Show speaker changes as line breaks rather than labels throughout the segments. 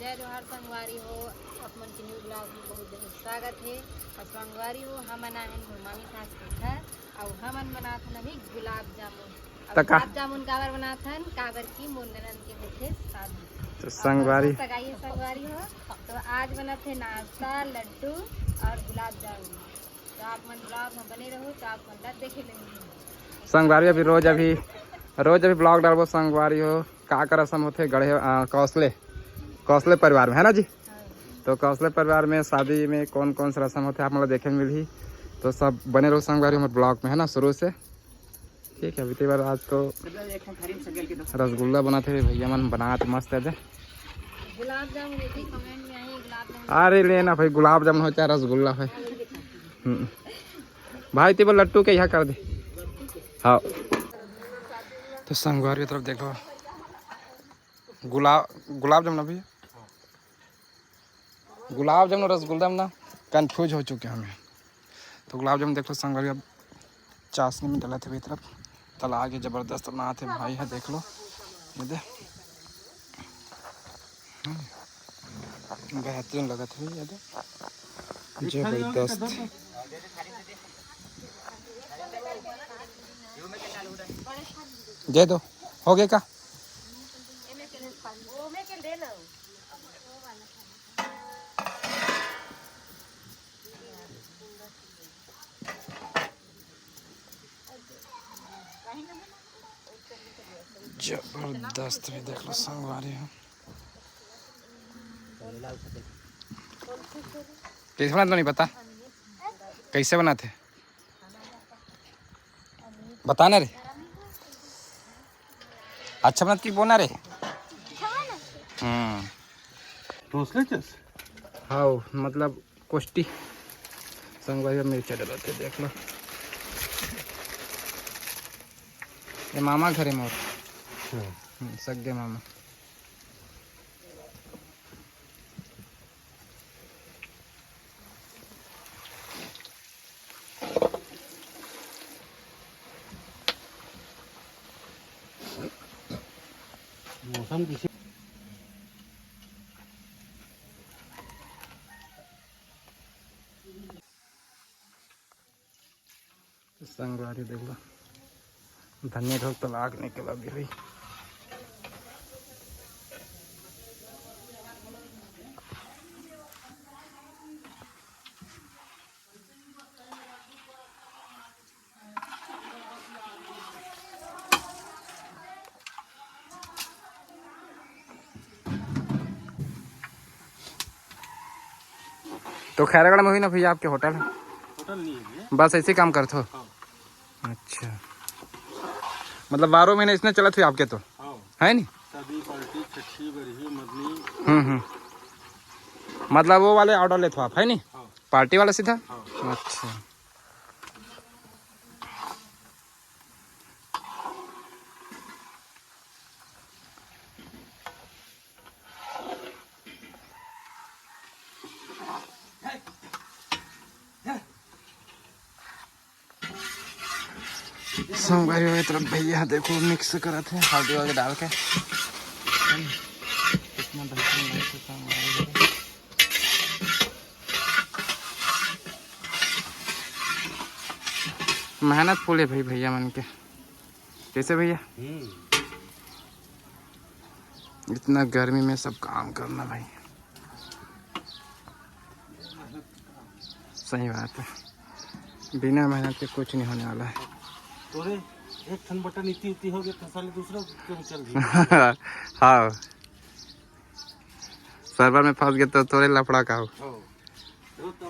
जय जोहार संगवारी हो। अपन के न्यू ब्लॉग में बहुत बहुत स्वागत है। और संगवारी हो हम बनाए हैं मामी सास के घर और हमन बनाते हैं अभी गुलाब जामुन। गुलाब जामुन काबर बनाते हैं काबर की मुंडन के होते शादी तो संगवारी संगवारी हो। तो आज बनाते हैं नाश्ता लड्डू और गुलाब जामुन। तो आप मन ब्लॉग में बने रहो तो आप मन देखे लेंगे।
संगवारी अभी रोज अभी ब्लॉग डालबो। संगवारी हो का रसम होते गढ़े कौशले परिवार में है ना जी। तो कौशले परिवार में शादी में कौन कौन सा रसम होते हैं आप मतलब देखे मिली। तो सब बने रहो संगवारी हमारे ब्लॉग में है ना शुरू से। ठीक है बीती बार आज तो रसगुल्ला बनाते थे भैया मन बनाते मस्त है।
गुलाब जामुन कमेंट में आई गुलाब जामुन।
अरे लेना भाई गुलाब जामुन हो चाहे रसगुल्ला हो भाई तीबर लट्टू के यहाँ कर दे। हाँ तो संगवारी की तरफ देखो गुलाब जामुन भैया गुलाब जामुन रसगुल्ला में ना कन्फ्यूज हो चुके हैं हमें। तो गुलाब जामुन देख लो संगवारी अब चाशनी में डला थे तरफ तला के जबरदस्त बनाते भाई है देख लो ये दे बेहतरीन लगा था ये दे जबरदस्त। दे दो हो गए का जबरदस्त भी देख लो संगवारी है। कैसे बना तो नहीं पता कैसे बनाते बताना रे। अच्छा बना की बोना रे। हाँ मतलब कोष्टी संगवारी में मिर्चा डलाते देख लो। ये मामा घर है मोर सगे मामा।
मौसम किसी
संगवारी देख लो धनिया ढोक तो लाग निकला भी भाई। तो खैरागढ़ में हुई ना भैया आपके होटल
नहीं है
बस ऐसे काम करते हो।
हाँ।
अच्छा मतलब 12 महीने इसने चला थे आपके तो
हाँ।
है नहीं
शादी पार्टी छठी बरही मदनी
मतलब वो वाले ऑर्डर लेते हो आप है नहीं।
हाँ।
पार्टी वाला सीधा।
हाँ।
अच्छा संगवारी वाली तरफ भैया देखो मिक्स करा थे हल्दी वगैरह डाल के कितना बेहतरीन लगे थे संगवारी। मेहनत फूल है भाई भैया मन के कैसे भैया इतना गर्मी में सब काम करना भाई सही बात है बिना मेहनत के कुछ नहीं होने वाला है।
तोरे एक ठन बटन इतनी हो गया तो साले दूसरा क्यों चल गया।
हाँ सर्वर में फंस गया तो थोड़े लफड़ा का हो।
तो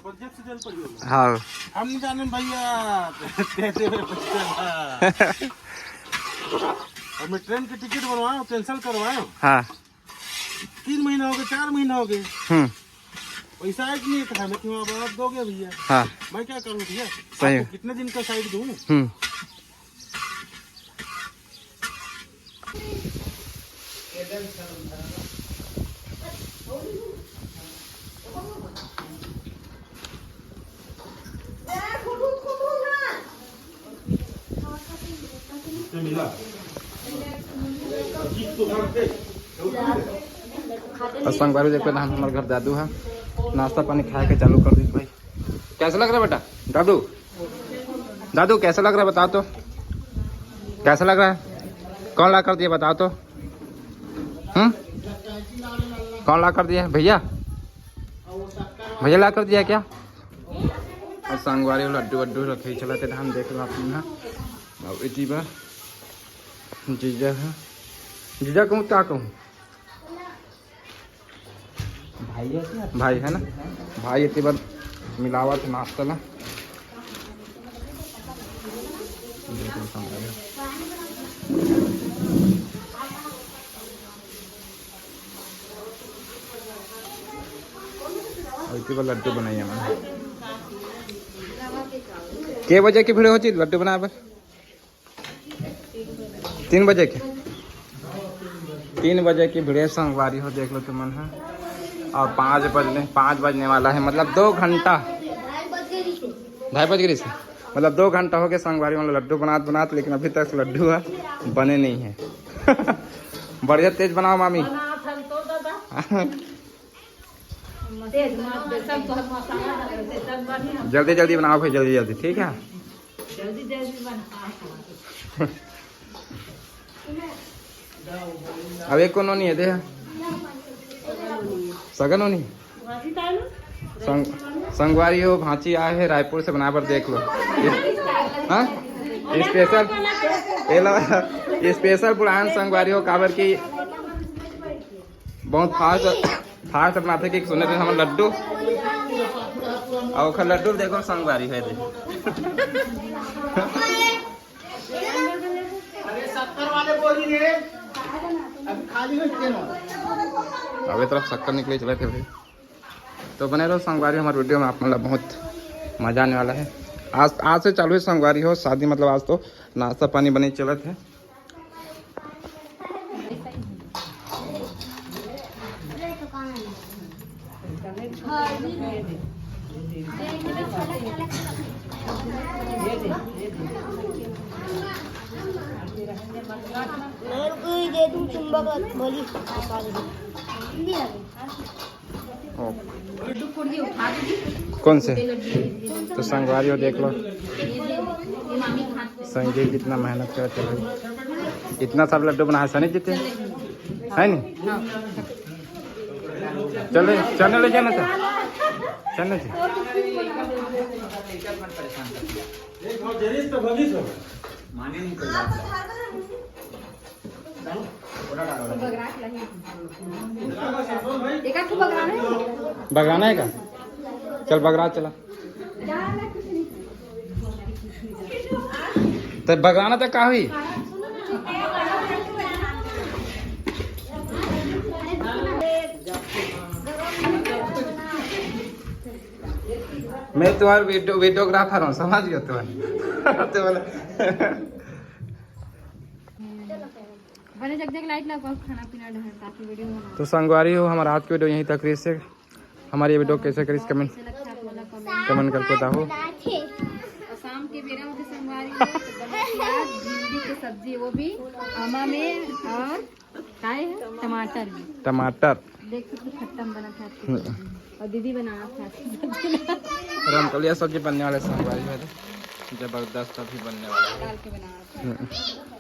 प्रोजेक्ट से जल पड़ी
हाँ
हम नहीं जाने भैया देते हुए और मैं ट्रेन की टिकट बनवाया कैंसिल करवाया।
हाँ
3 महीना हो गए 4 महीना हो गए पैसा आज नहीं था मैं क्यों आप दोगे भैया।
हाँ
मैं क्या करूँ भैया
सही
कितने दिन का साइड दूँ। मिला
और संगवारी देखो ना हमारे घर दादू है, नाश्ता पानी खा के चालू कर दी भाई। कैसा लग रहा है बेटा दादू? दादू कैसा लग रहा है बताओ तो, कैसा लग रहा है? कौन ला कर दिया बताओ तो? कौन ला कर दिया? भैया भैया ला कर दिया क्या? और संगवारी लड्डू वड्डू रखे चला थे हम देख लो आप ना। और इतना जीजा है, जीजा कहूँ क्या कहूँ, भाई है ना, भाई इतनी बार मिलावट नाश्ता ला। इतनी बार लड्डू बनाई है मैंने। के बजे की भीड़ होती लड्डू बना पर? 3 बजे के, 3 बजे की भीड़ संगवारी हो देख लो तुम है। और 5 बजने वाला है, मतलब 2 घंटा, 2:30 बज गई से, मतलब 2 घंटा हो गया संगवारी वाला लड्डू बनात, लेकिन अभी तक लड्डू बने नहीं है। बढ़िया तेज बनाओ मामी। जल्दी जल्दी बनाओ भाई, जल्दी जल्दी, ठीक है। अब एक कोनो नहीं है दे सगन हो नहीं। संगवारी हो भांची आए है रायपुर से बनावर देख लो। हाँ स्पेशल बुढ़ान संगवारी हो काबर की बहुत फास्ट बनाते कि सुने थे हम लड्डू, और लड्डू देखो संगवारी है दे। अभी तरफ शक्कर निकले चले थे भाई। तो बने रहो संगवारी हमारे वीडियो में, आप मतलब बहुत मजा आने वाला है। आज से चालू है संगवारी हो शादी, मतलब आज तो नाश्ता पानी बने चलत है।
दे दूं चुंबक बोली
कौन से? तो संगवारी हो देख लो संजय कितना मेहनत करते हैं, इतना सारा लड्डू बनाया सनी जीते है नहीं। चलने ले जाना था, चलने थे। बगराना है का? चल बगरा चला, तो बगराना तक का हुई। मैं तुम्हारा वीडियोग्राफर हूँ, समझ गया तुम्हारे। तो संगवारी हो हमारा आज की वीडियो यहीं तक। से हमारी वीडियो कैसे करीस कमेंट करके बताओ।
शाम के बेरा में संगवारी भिंडी की सब्जी, वो भी आमा में, और काय है टमाटर भी,
टमाटर
देख सकते खट्टा बना था और दीदी बनाया था।
रमकलिया सब्जी बनने वाले संगवारी में जबरदस्त अभी बनने वाला है।
डाल के बनाया था।